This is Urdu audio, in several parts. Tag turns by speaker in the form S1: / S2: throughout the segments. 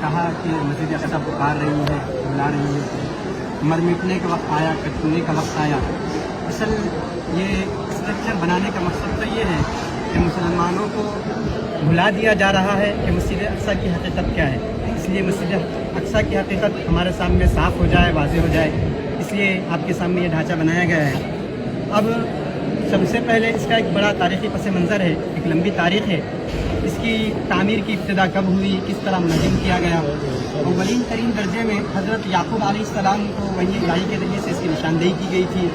S1: کہا کہ مسجد اقصی پکار رہی ہے، بلا رہی ہے، مر مٹنے کا وقت آیا، کٹنے کا وقت آیا۔ اصل یہ اسٹرکچر بنانے کا مقصد تو یہ ہے کہ مسلمانوں کو بھلا دیا جا رہا ہے کہ مسجد اقصی کی حقیقت کیا ہے، اس لیے مسجد اقصی کی حقیقت ہمارے سامنے صاف ہو جائے، واضح ہو جائے، اس لیے آپ کے سامنے یہ ڈھانچہ بنایا گیا ہے۔ اب سب سے پہلے اس کا ایک بڑا تاریخی پس منظر ہے، ایک لمبی تاریخ ہے۔ اس کی تعمیر کی ابتدا کب ہوئی، کس طرح منظم کیا گیا۔ اولین ترین درجے میں حضرت یعقوب علیہ السلام کو وحی الہی کے ذریعے سے اس کی نشاندہی کی گئی تھی۔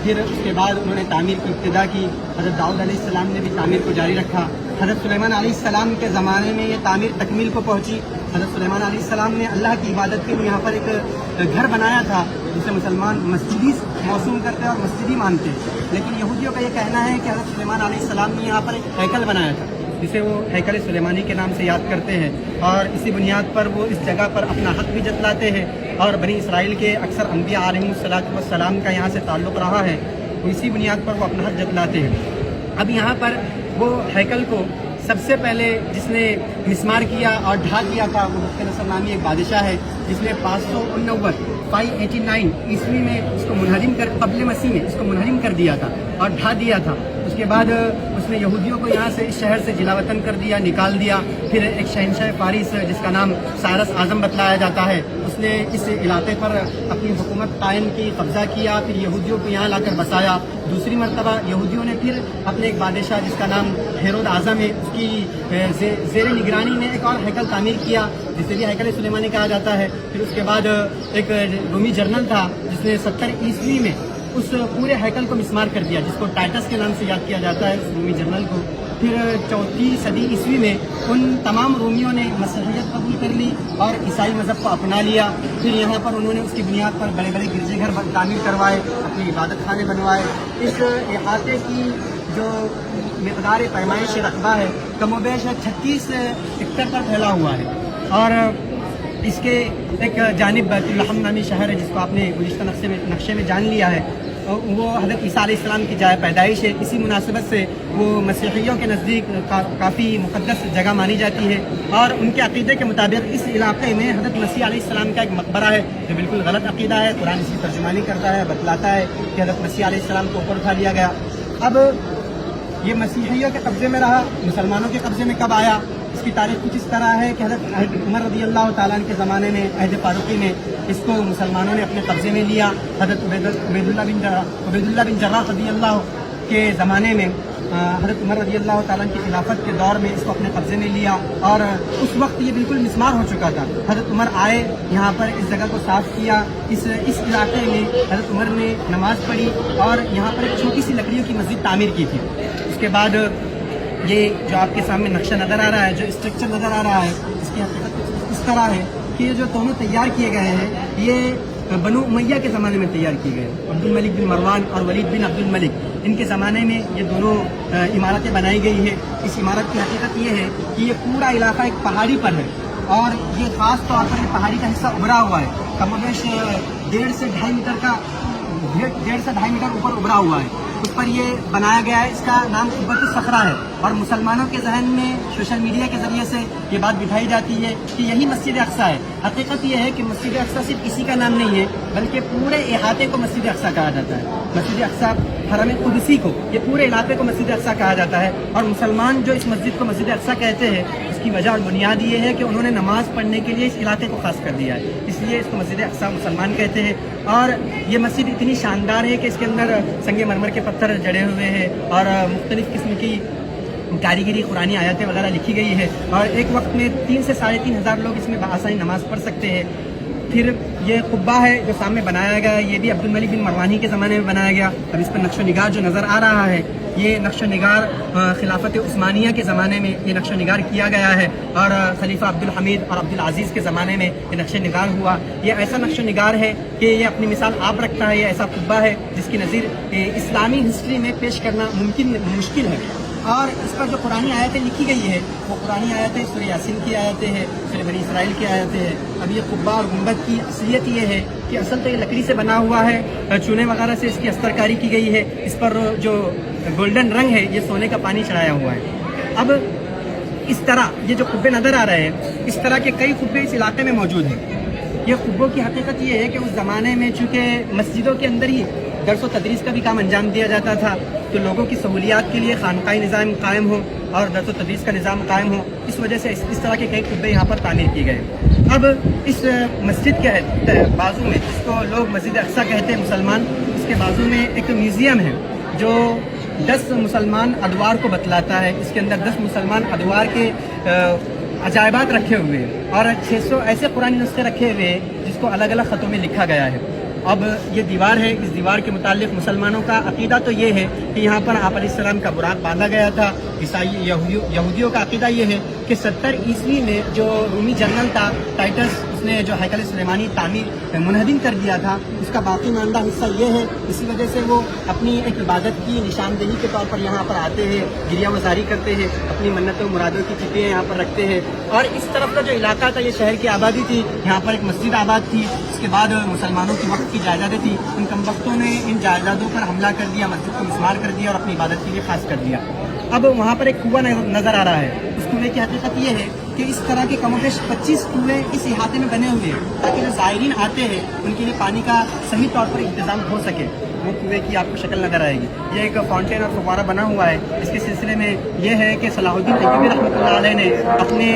S1: پھر اس کے بعد انہوں نے تعمیر کی ابتدا کی۔ حضرت داؤد علیہ السلام نے بھی تعمیر کو جاری رکھا۔ حضرت سلیمان علیہ السلام کے زمانے میں یہ تعمیر تکمیل کو پہنچی۔ حضرت سلیمان علیہ السلام نے اللہ کی عبادت کے لیے یہاں پر ایک گھر بنایا تھا جسے مسلمان مسجدی موسوم کرتے اور مسجدی مانتے، لیکن یہودیوں کا یہ کہنا ہے کہ حضرت سلیمان علیہ السلام نے یہاں پر ایک ہیکل بنایا تھا جسے وہ ہیکل سلیمانی کے نام سے یاد کرتے ہیں، اور اسی بنیاد پر وہ اس جگہ پر اپنا حق بھی جتلاتے ہیں، اور بنی اسرائیل کے اکثر انبیاء علیہ السلام کا یہاں سے تعلق رہا ہے، اسی بنیاد پر وہ اپنا حق جتلاتے ہیں۔ اب یہاں پر وہ ہیکل کو سب سے پہلے جس نے مسمار کیا اور ڈھا دیا تھا وہ مفتی نصر نامی ایک بادشاہ ہے جس نے 589 عیسوی میں اس کو منہدم کر قبل مسیح میں اس کو منہدم کر دیا تھا اور ڈھا دیا تھا۔ اس کے بعد اس نے یہودیوں کو یہاں سے اس شہر سے جلا وطن کر دیا، نکال دیا۔ پھر ایک شہنشاہ فارس جس کا نام سائرس اعظم بتلایا جاتا ہے، اس نے اس علاقے پر اپنی حکومت قائم کی، قبضہ کیا، پھر یہودیوں کو یہاں لا کر بسایا۔ دوسری مرتبہ یہودیوں نے پھر اپنے ایک بادشاہ جس کا نام ہیرود اعظم ہے اس کی زیر نگرانی میں ایک اور ہیکل تعمیر کیا جسے بھی ہیکل سلیمانی کہا جاتا ہے۔ پھر اس کے بعد ایک رومی جنرل تھا جس نے 70 عیسوی میں اس پورے ہیکل کو مسمار کر دیا، جس کو ٹائٹس کے نام سے یاد کیا جاتا ہے اس رومی جنرل کو۔ پھر 4 صدی عیسوی میں ان تمام رومیوں نے مسیحیت قبول کر لی اور عیسائی مذہب کو اپنا لیا۔ پھر یہاں پر انہوں نے اس کی بنیاد پر بڑے بڑے گرجے گھر تعمیر کروائے، اپنی عبادت خانے بنوائے۔ اس احاطے کی جو مقدار پیمائش رقبہ ہے کم و بیش 36 ایکڑ پر پھیلا ہوا ہے، اور اس کے ایک جانب بیت الحم نامی شہر ہے جس کو آپ نے گزشتہ نقشے میں جان لیا ہے، وہ حضرت عیسیٰ علیہ السلام کی جائے پیدائش ہے۔ اسی مناسبت سے وہ مسیحیوں کے نزدیک کافی مقدس جگہ مانی جاتی ہے، اور ان کے عقیدے کے مطابق اس علاقے میں حضرت مسیح علیہ السلام کا ایک مقبرہ ہے جو بالکل غلط عقیدہ ہے۔ قرآن اس کی ترجمانی کرتا ہے، بتلاتا ہے کہ حضرت مسیح علیہ السلام کو اوپر اٹھا لیا گیا۔ اب یہ مسیحیوں کے قبضے میں رہا، مسلمانوں کے قبضے میں کب آیا؟ اس کی تاریخ کچھ اس طرح ہے کہ حضرت عمر رضی اللہ تعالیٰ عنہ کے زمانے میں عہد فاروقی میں اس کو مسلمانوں نے اپنے قبضے میں لیا۔ حضرت عبید اللہ بن جراح رضی اللہ کے زمانے میں حضرت عمر رضی اللہ تعالیٰ عنہ کی خلافت کے دور میں اس کو اپنے قبضے میں لیا، اور اس وقت یہ بالکل مسمار ہو چکا تھا۔ حضرت عمر آئے، یہاں پر اس جگہ کو صاف کیا، اس علاقے میں حضرت عمر نے نماز پڑھی اور یہاں پر ایک چھوٹی سی لکڑیوں کی مسجد تعمیر کی تھی۔ اس کے بعد یہ جو آپ کے سامنے نقشہ نظر آ رہا ہے، جو اسٹرکچر نظر آ رہا ہے، اس کی حقیقت اس طرح ہے کہ یہ جو دونوں تیار کیے گئے ہیں یہ بنو امیہ کے زمانے میں تیار کیے گئے، عبد الملک بن مروان اور ولید بن عبد الملک، ان کے زمانے میں یہ دونوں عمارتیں بنائی گئی ہے۔ اس عمارت کی حقیقت یہ ہے کہ یہ پورا علاقہ ایک پہاڑی پر ہے، اور یہ خاص طور پر یہ پہاڑی کا حصہ ابھرا ہوا ہے، کم و بیش 1.5 سے 2.5 میٹر اوپر ابھرا ہوا ہے، اس پر یہ بنایا گیا ہے۔ اس کا نام قبۃ الصخرہ ہے، اور مسلمانوں کے ذہن میں سوشل میڈیا کے ذریعے سے یہ بات بٹھائی جاتی ہے کہ یہی مسجد اقصی ہے۔ حقیقت یہ ہے کہ مسجد اقصی صرف کسی کا نام نہیں ہے بلکہ پورے احاطے کو مسجد اقصی کہا جاتا ہے۔ مسجد اقصی حرم قدسی کو، یہ پورے علاقے کو مسجد اقصی کہا جاتا ہے، اور مسلمان جو اس مسجد کو مسجد اقصی کہتے ہیں اس کی وجہ اور بنیاد یہ ہے کہ انہوں نے نماز پڑھنے کے لیے اس علاقے کو خاص کر دیا ہے، اس لیے اس کو مسجد اقصی مسلمان کہتے ہیں۔ اور یہ مسجد اتنی شاندار ہے کہ اس کے اندر سنگ مرمر کے پتھر جڑے ہوئے ہیں، اور مختلف قسم کی کاریگری قرآنی آیاتیں وغیرہ لکھی گئی ہے، اور ایک وقت میں 3 سے 3.5 لوگ اس میں بآسانی نماز پڑھ سکتے ہیں۔ پھر یہ قبہ ہے جو سامنے بنایا گیا ہے، یہ بھی عبد الملک بن مروان کے زمانے میں بنایا گیا۔ اب اس پر نقش و نگار جو نظر آ رہا ہے، یہ نقش و نگار خلافت عثمانیہ کے زمانے میں یہ نقش و نگار کیا گیا ہے، اور خلیفہ عبدالحمید اور عبدالعزیز کے زمانے میں یہ نقش و نگار ہوا۔ یہ ایسا نقش و نگار ہے کہ یہ اپنی مثال آپ رکھتا ہے، یہ ایسا قبہ ہے جس کی نظیر اسلامی ہسٹری میں پیش کرنا مشکل ہے۔ اور اس پر جو قرآنی آیتیں لکھی گئی ہے وہ قرآنی آیتیں سورہ یاسین کی آیتیں ہیں، سورہ بنی اسرائیل کی آیتیں ہیں۔ اب یہ قبہ اور گنبد کی اصلیت یہ ہے کہ اصل تو یہ لکڑی سے بنا ہوا ہے، چونے وغیرہ سے اس کی استر کاری کی گئی ہے، اس پر جو گولڈن رنگ ہے یہ سونے کا پانی چڑھایا ہوا ہے۔ اب اس طرح یہ جو قبے نظر آ رہے ہیں، اس طرح کے کئی قبے اس علاقے میں موجود ہیں۔ یہ قبوں کی حقیقت یہ ہے کہ اس زمانے میں چونکہ مسجدوں کے اندر ہی درس و تدریس کا بھی کام انجام دیا جاتا تھا، تو لوگوں کی سہولیات کے لیے خانقاہی نظام قائم ہو اور درس و تدریس کا نظام قائم ہو، اس وجہ سے اس طرح کے کئی قبے یہاں پر تعمیر کیے گئے۔ اب اس مسجد کے بازو میں، جس کو لوگ مسجد اقصیٰ کہتے ہیں مسلمان، اس کے بازو میں ایک میوزیم ہے جو 10 مسلمان ادوار کو بتلاتا ہے۔ اس کے اندر 10 مسلمان ادوار کے عجائبات رکھے ہوئے ہیں اور 600 ایسے قرآنی نسخے رکھے ہوئے ہیں جس کو الگ الگ خطوں میں لکھا گیا ہے۔ اب یہ دیوار ہے، اس دیوار کے متعلق مسلمانوں کا عقیدہ تو یہ ہے کہ یہاں پر آپ علیہ السلام کا براق باندھا گیا تھا۔ عیسائی یہودیوں کا عقیدہ یہ ہے کہ 70 عیسوی میں جو رومی جنرل تھا ٹائٹس، اس نے جو ہیکل سلیمانی تعمیر منہدم کر دیا تھا، اس کا باقی ماندہ حصہ یہ ہے۔ اسی وجہ سے وہ اپنی ایک عبادت کی نشاندہی کے طور پر یہاں پر آتے ہیں، گریہ مزاری کرتے ہیں، اپنی منتوں مرادوں کی چٹیاں یہاں پر رکھتے ہیں۔ اور اس طرف کا جو علاقہ تھا، یہ شہر کی آبادی تھی، یہاں پر ایک مسجد آباد تھی۔ اس کے بعد مسلمانوں کی وقت کی جائیدادیں تھیں، ان کم وقتوں نے ان جائیدادوں پر حملہ کر دیا، مسجد کو مسمار کر دیا اور اپنی عبادت کے لیے خاص کر دیا۔ اب وہاں پر ایک کنواں نظر آ رہا ہے۔ اس کنویں کی حقیقت یہ ہے کہ اس طرح کے کم و بیش 25 کنویں اس احاطے میں بنے ہوئے ہیں تاکہ جو زائرین آتے ہیں ان کے لیے پانی کا صحیح طور پر انتظام ہو سکے۔ وہ کنویں کی آپ کو شکل نظر آئے گی۔ یہ ایک فاؤنٹین اور فوارہ بنا ہوا ہے۔ اس کے سلسلے میں یہ ہے کہ صلاح الدین ایوبی رحمۃ اللہ علیہ نے اپنے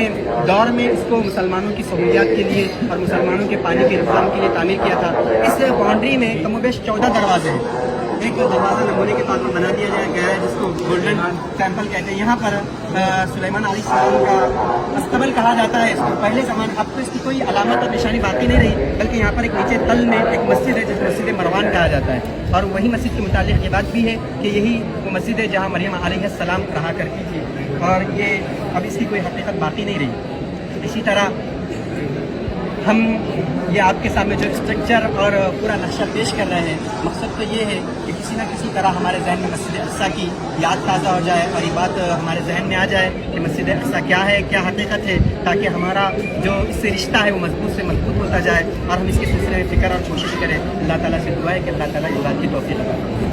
S1: دور میں اس کو مسلمانوں کی سہولیات کے لیے اور مسلمانوں کے پانی کے انتظام کے لیے تعمیر کیا تھا۔ اس باؤنڈری میں کم و بیش 14 دروازے ہیں۔ ایک دروازہ نمونے کے طور پر بنا دیا گیا ہے جس کو گولڈن ٹیمپل کہتے ہیں۔ یہاں پر سلیمان علیہ السلام کا استبل کہا جاتا ہے اس کو۔ پہلے زمانے، اب تو اس کی کوئی علامت اور نشانی باقی نہیں رہی، بلکہ یہاں پر ایک نیچے تل میں ایک مسجد ہے جس کو مسجد مروان کہا جاتا ہے، اور وہی مسجد کے متعلق یہ بات بھی ہے کہ یہی وہ مسجد ہے جہاں مریم علیہ السلام رہا کرتی تھی، اور یہ اب اس کی کوئی حقیقت باقی نہیں رہی۔ اسی طرح ہم یہ آپ کے سامنے جو اسٹرکچر اور پورا نقشہ پیش کر رہے ہیں، مقصد تو یہ ہے کہ کسی نہ کسی طرح ہمارے ذہن میں مسجد اقصیٰ کی یاد تازہ ہو جائے اور یہ بات ہمارے ذہن میں آ جائے کہ مسجد اقصیٰ کیا ہے، کیا حقیقت ہے، تاکہ ہمارا جو اس سے رشتہ ہے وہ مضبوط سے مضبوط ہوتا جائے اور ہم اس کے سلسلے میں فکر اور کوشش کریں۔ اللہ تعالیٰ سے دعا ہے کہ اللہ تعالیٰ اس بات کی توفیق عطا فرمائے۔